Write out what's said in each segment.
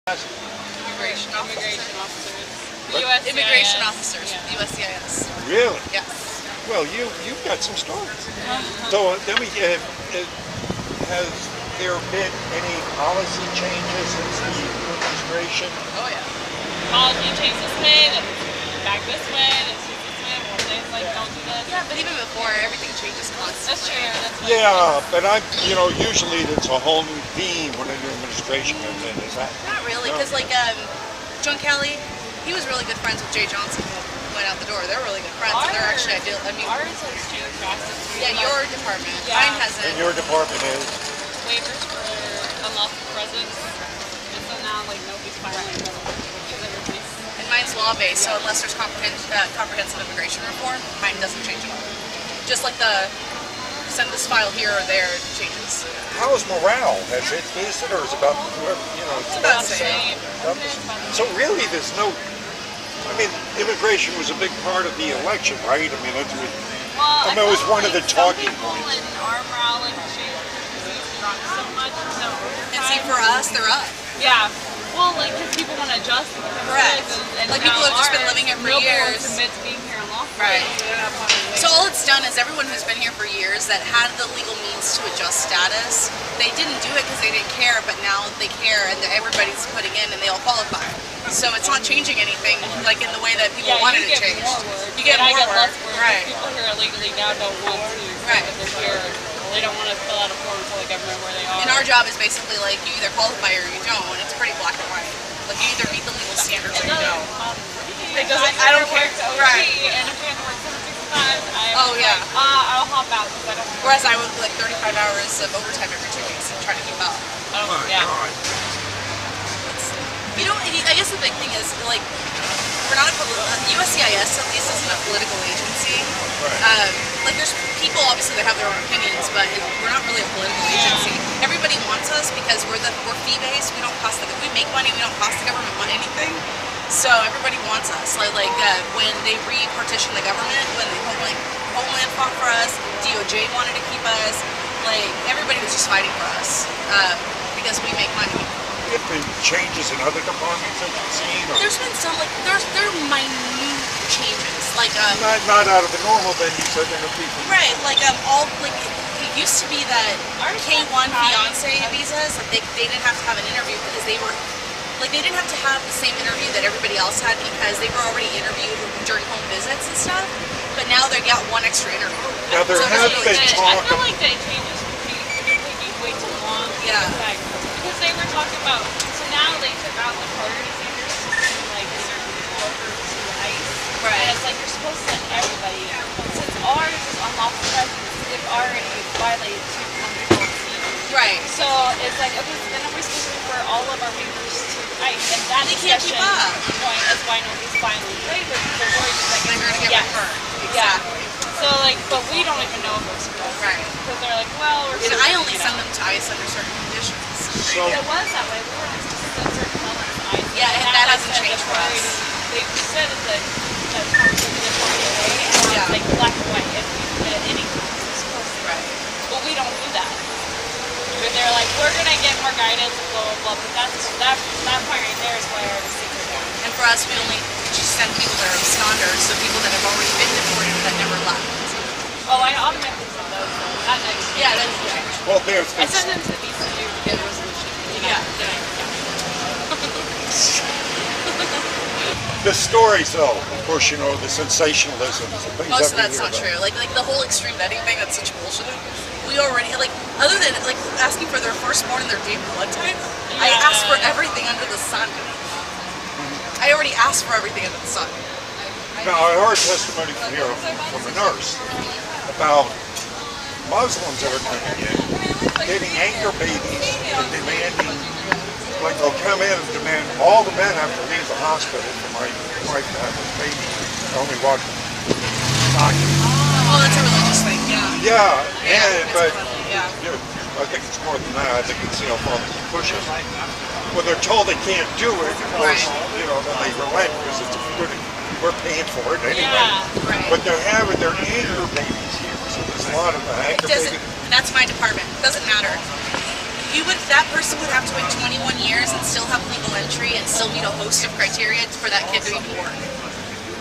Immigration officers. What? Immigration officers. Yeah. USCIS. Really? Yes. Well, you've got some stories. So let me. Has there been any policy changes since the administration? Oh yeah. Policy change this way, then back this way, then change this way. One day it's like don't do this. Yeah, but even before, everything changes constantly. That's true. That's Yeah, but usually it's a whole new theme when a new administration comes in. Is that? Not really, because John Kelly, he was really good friends with Jay Johnson who went out the door. They're really good friends, and they're actually ideal. I mean, ours has changed drastically. yeah, your department. Yeah. Mine hasn't. And your department is? Waivers for unlawful presence, and so now like nobody's filing them because everybody's. And mine's law-based, so unless there's comprehensive immigration reform, mine doesn't change at all. Just like the send this file here or there changes. How is morale? Has it boosted, or is it about It's about the same. So really, there's no. I mean, immigration was a big part of the election, right? I mean, Well, it was one of the talking people points. in our morale like dropped so much. So And see, for us, they're up. yeah. Well, like, because people want to adjust. Correct. And Like, people have just been living here for years. Nobody wants to admit to being here unlawfully. Right. So they're not probably So all it's done is everyone who's been here for years that had the legal means to adjust status, they didn't do it because they didn't care, but now they care and everybody's putting in and they all qualify. So it's not changing anything like in the way that people wanted it changed. You get more work. less work. Right. People here illegally now don't want to. Right. If they're here, they don't want to fill out a form and tell the government where they are. And our job is basically like you either qualify or you don't, and it's pretty black and white. Like you either meet the legal standards or you don't. It doesn't. I don't care. Right. And if we have to work 765, I'll hop out because I don't. Whereas I would like 35 hours of overtime every 2 weeks and try to keep up. My God. You know, I guess the big thing is like we're not a USCIS at least isn't a political agency. Right. Like there's people obviously that have their own opinions, but we're not really a political agency. Everybody wants us because we're fee based. We don't cost we make money. We don't cost the government anything. So everybody wants us. Like when they repartitioned the government, when the Homeland fought for us, DOJ wanted to keep us. Like everybody was just fighting for us because we make money. Have been changes in other departments that you've seen? Or? There's been some there are minute changes like Not out of the normal. Then you said there are people. right it used to be that K1 fiance visas like they didn't have to have an interview because they were like they didn't have to have the same interview that everybody else had because they were already interviewed during home visits and stuff. But now they got one extra interview. Now there has been talk. I feel like they changes they're taking way too long. Yeah. Because they were talking about, so now they took out the priority seekers and like certain people over to ICE. Right. And it's like you're supposed to send everybody. Since ours is unlawful presence, they've already violated 212C. Right. So it's like, okay, so then are we supposed to refer all of our waivers to ICE? And that They can't keep up. point is why nobody's filing waivers. They're worried that They're going to get referred. Exactly. So like, but we don't even know if it's correct. Right. Because they're like, well, we're. And I only send them to ICE under certain conditions. So It was that way. We were just certain elements of ICE. Yeah, and now that they hasn't said changed the for us. priority- They said that that's Yeah. like black and white. If you commit any crime, you're supposed to. Right. But we don't do that. But they're like, we're gonna get more guidance, blah blah blah. But that part right there is why our receipts are down. And for us, we only just send people that are absconders, so people that have already been deported that never left. Oh, I automatically send those. That next. Yeah, that's well, there's I send them to the BCU to get a resolution. Yeah. the stories, though. Of course, the sensationalism, the things. Most of that we that's hear not about. true. Like the whole extreme vetting thing, that's such bullshit. We already other than asking for their firstborn and their date and blood type, I asked for everything under the sun. I already asked for everything under the sun. Now, I heard testimony from a nurse about Muslims that are coming in, getting anchor babies and demanding, like they'll come in and demand all the men have to leave the hospital for my wife to have this baby. Only watch Oh, that's a religious thing, yeah. Yeah, but Yeah. I think it's more than that. I think it's how far they can push it. When they're told they can't do it, of course, then they relent because it's good. We're paying for it anyway. Yeah, right. But they're having their anchor babies here, so there's a lot of anchor babies. That's my department. It doesn't matter. that person would have to wait 21 years and still have legal entry and still meet a host of criteria for that kid to even work.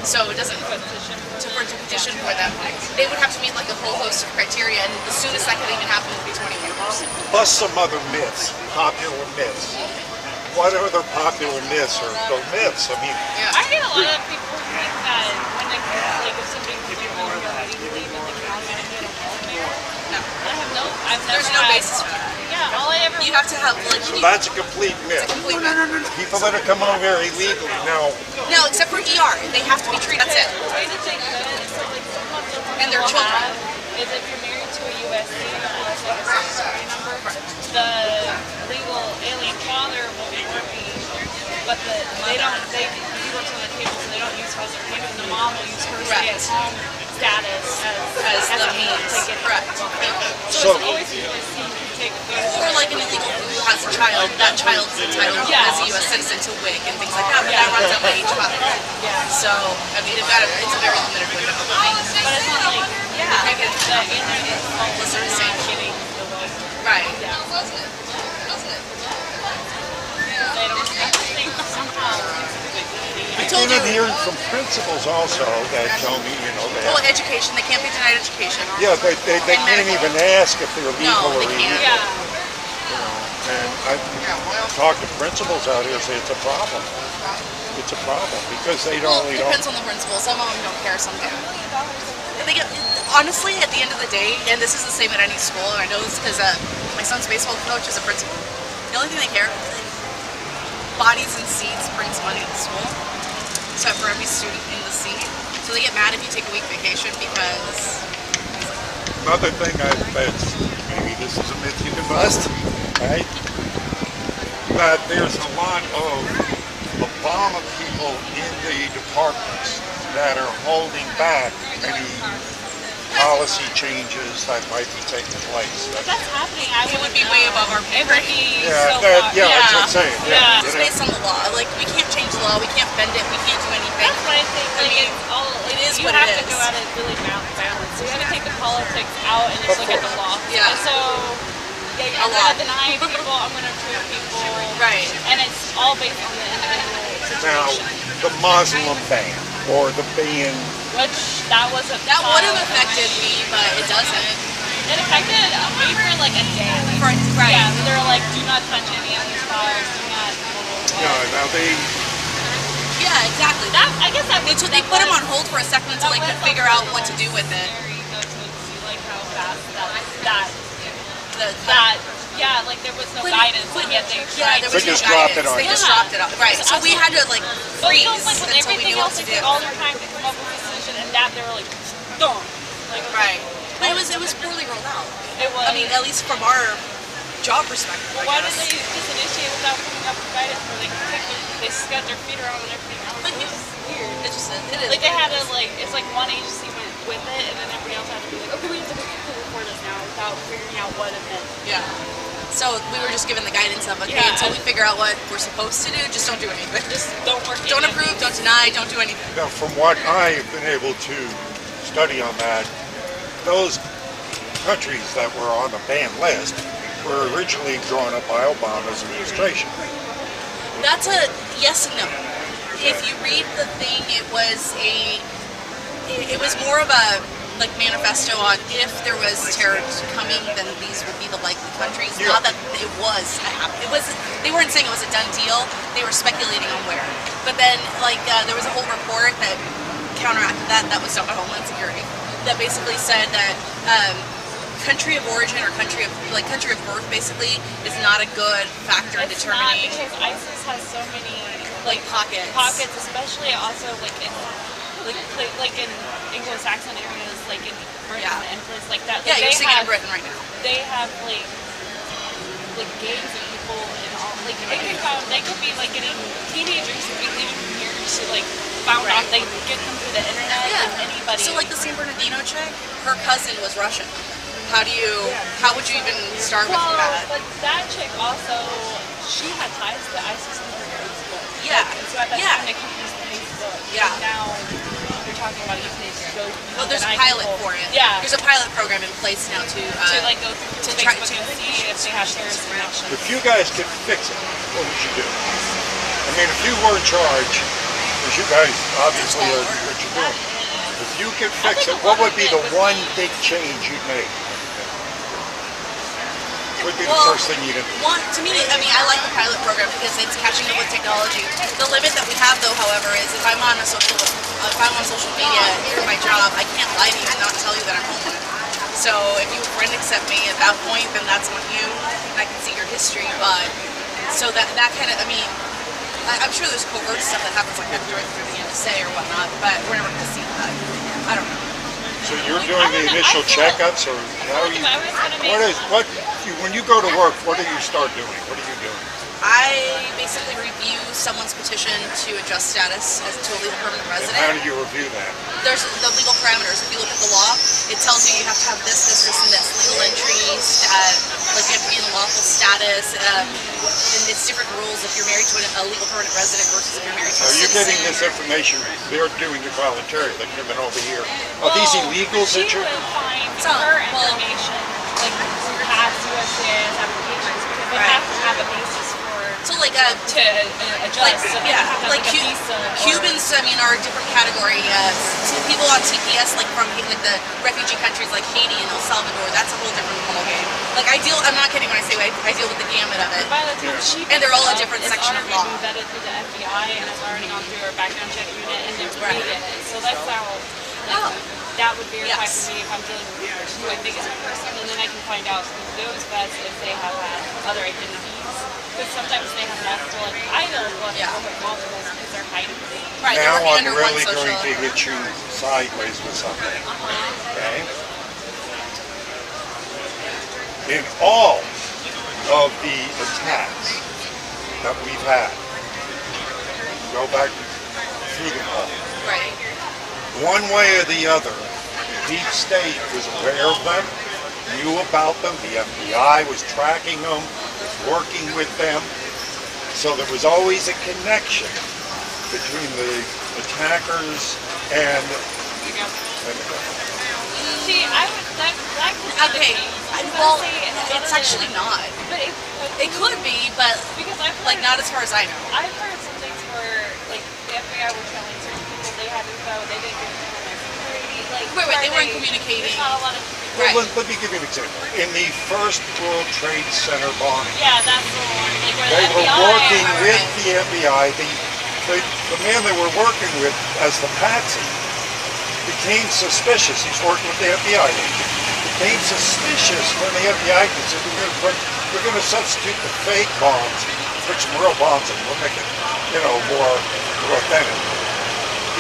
So it doesn't to petition for them. They would have to meet like a whole host of criteria, and the soonest that could even happen would be 20 years. Plus some other myths, popular myths. What other popular myths are the myths? I mean, I get a lot of people who think that when they like if somebody comes over illegally and they can automatically get a home there. No. There's no basis for that. Yeah, all I ever. You have to have like. so that's a complete myth. It's a complete myth. People that are coming over here illegally now. No, except for ER, they have to be treated. That's it. The way that they could, so like sometimes And their children. is if you're married to a U.S. citizen or like a social security number, the legal alien father will be working, but they he works on the table, so they don't use foster care, and the mom will use her stay-at-home status as the a means to get correct. So it's always people that seem to take Or like an illegal who has a child, that child is entitled as a U.S. citizen to WIC and things like that, but that runs out by each father. So, I mean, it's a very limited window. But it's not like, You can't get the alien is homeless or not disabled. getting the welfare. Right. They don't have to think somehow. I told And I'm you. hearing from principals also that tell me, they Well, have, education, they can't be denied education. yeah, they can't even ask if they're legal No, or they can't. illegal. Yeah. And I've talked to principals out here say it's a problem. It's a problem because they Well, don't. it depends on the principal. Some of them don't care, some do. They get, honestly, at the end of the day, and this is the same at any school, and I know this because my son's baseball coach is a principal. The only thing they care is bodies and seats brings money to school. So for every student in the seat. So they get mad if you take a week vacation because... Another thing maybe this is a myth you can bust, right? That there's a lot of Obama people in the departments that are holding back any policy changes that might be taking place. But that's happening. It would be way above our pay grade. Yeah, that's what I'm saying. Yeah, It's based on the law. Like, we can't change the law. We can't bend it. We can't do anything. That's what I think. Like, it is you what have it to is. go at it really balanced. You have to take the politics out and just look at the law. Yeah. And so, I'm going to deny people. I'm going to approve people. Right. And it's all based on the individual Now, situation. the Muslim ban or the ban. Which that was a That would have affected me, but it doesn't. It affected me for like a day. Right. Yeah, they were like, do not touch any of these files. Do not. Now they. Yeah, exactly. That I guess that They put him on hold for a second until they could figure out what to do with it. Like how fast that like there was no guidance, and yet they tried. There was They no just dropped guidance. it on They you. just dropped it off. Right. So we had to like freeze Like with until we everything knew what else, to they do. took all their time to come up with a solution, and that they were like, done. Like, Right. But it was poorly rolled out. It was. I mean, at least from our job perspective. Well, why did they just initiate without coming up with guidance where they can they got their feet around and everything else? But It was weird. It just it is. Like they had to it's like one agency went with it, and then everybody else had to be like, okay, we have to be for this now without figuring out what it meant. Yeah. So we were just given the guidance of okay, Yeah. until we figure out what we're supposed to do, just don't do anything. Just don't work. Don't approve, don't deny, don't do anything. Now, from what I've been able to study on that, those countries that were on the banned list were originally drawn up by Obama's administration. That's a yes and no. If you read the thing, it was more of a like manifesto on if there was terror coming, then these would be the likely countries. Yeah. Not that it was. They weren't saying it was a done deal. They were speculating on where. But then, like, there was a whole report that counteracted that. That was done by Homeland Security. That basically said that country of origin or country of birth basically is not a good factor in It's determining. not because ISIS has so many Like pockets. pockets, especially also like in in Anglo-Saxon areas, like in Britain and places like that. Yeah, Like, you're they seeing it in have- Britain right now. They have like gangs of people and all. Like they could be like getting teenagers who be leaving from here to like found out they get them through the internet. Yeah. And anybody. So like the San Bernardino chick, her cousin was Russian. How would you even start with that? But that chick also, she had ties to ISIS in her Facebook. Yeah. Like, so at that time they couldn't use Facebook. Yeah. Like now they're talking about you can go. Well, there's a pilot for it. Yeah. There's a pilot program in place now to like go through try Facebook to and see if they have terrorist connections. If you guys could fix it, what would you do? I mean, if you were in charge, as you guys obviously are what you're doing, if you could fix it, what would be the one big change you'd make? What would be the first thing you'd do? To me, I mean, I like the pilot program because it's catching up with technology. The limit that we have, though, however, is if I'm on social media through my job, I can't lie to you and not tell you that I'm home. So if you friend accept me at that point, then that's on you, and I can see your history. But so that kind of, I mean, I'm sure there's covert stuff that happens like that through the NSA or whatnot, but we're never going to see that. I don't know. So you're doing the initial checkups, or how you? When you go to work, what do you start doing? What are you doing? I basically review someone's petition to adjust status to a legal permanent resident. And how do you review that? There's the legal parameters. If you look at the law, it tells you have to have this, and this. Legal entries, like you have to be in lawful status, and it's different rules if you're married to a legal permanent resident versus if you're married to a citizen. Are you getting this information? They're doing it voluntarily. They're coming over here. Are these illegals that you're? She would find her information, like past USCIS applications, because they have to have a basis for. So like to adjust. Like, so yeah, like Cubans, I mean, are a different category. People on TPS, like from like the refugee countries like Haiti and El Salvador, that's a whole different ballgame. Like I'm not kidding when I say I deal with the gamut of it. By the time she and they're all a different section of law. It's already been vetted through the FBI and it's already gone through our background check unit and they're reading it. So that's how. That would verify for me if I'm dealing with who I think is a person, and then I can find out through those vets if they have had other identities. Because sometimes they have multiple, like I know one with multiples because they're hiding. Right, now they're I'm under really one social. going to hit you sideways with something. Okay? In all of the attacks that we've had, go back through them all. Right. One way or the other, the deep state was aware of them, knew about them, the FBI was tracking them, was working with them, so there was always a connection between the attackers and See, I would, that could Okay, well, it's actually not. But it could be, but because I've heard, like not as far as I know. I've heard some things where like the FBI were telling certain people they had info, they didn't get info on their security. Like, Wait, they weren't communicating. There's not a lot of Right. Let me give you an example. In the first World Trade Center bombing, yeah, that's the one. Like where they the were FBI, working with the FBI. The man they were working with as the patsy became suspicious. He's working with the FBI agent. Became suspicious when the FBI said, we're going to substitute the fake bombs, put some real bombs in, we'll make it, more authentic.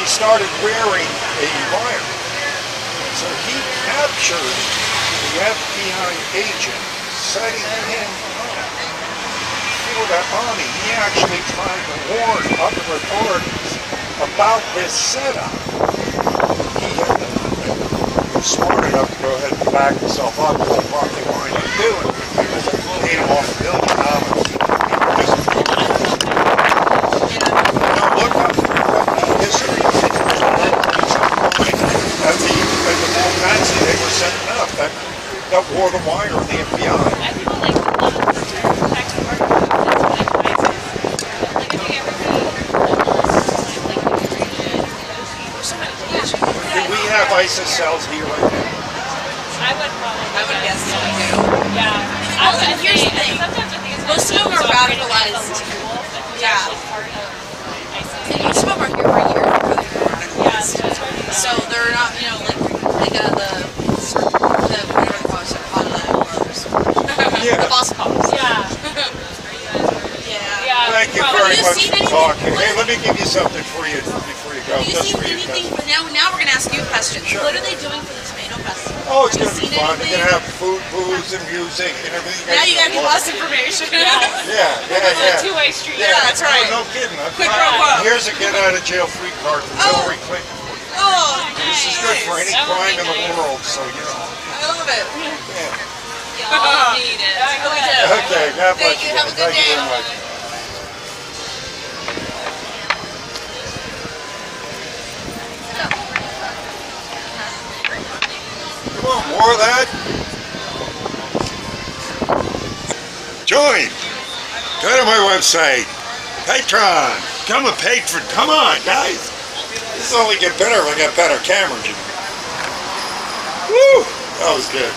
He started wearing a wire. So he captured the FBI agent, setting him up for that bombing. He actually tried to warn other authorities about this setup. He was smart enough to go ahead and back himself up to what they wanted to do and paid him off $1 billion. Now look up the history of it. As the Nazi they were setting up that wore the wire in the FBI. I feel like protect the market. That's what I find. Like I think Do we have ISIS cells here right now? I would guess so. Yeah. Well, and here's the thing. Sometimes I think it's Most of them are radicalized. Yeah. Some of them are here for a year before they were radicalized. So they're not, the boss pops. Yeah. Yeah. Thank you very much for talking. Hey, let me give you something before you go. Have you Just seen for you anything? guys. But now we're gonna ask you questions. Sure. What are they doing for the tomato festival? Oh, it's going Have to you be seen fun. They're anything? going to have food, booze, and music and everything. Now you gotta give us information. It's a two-way street. Yeah, that's right. Oh, no kidding. Quid pro quo. Here's a get out of jail free card from Hillary Clinton. Oh, This is good for any crime in the world, so I love it. Yeah. Y'all need it. Okay, God bless Thank you. you. Have a good Thank you day. very much. want more of that? Join. Go to my website. Patreon. Become a patron. Come on, guys. This will only get better if I got better cameras. Woo! That was good.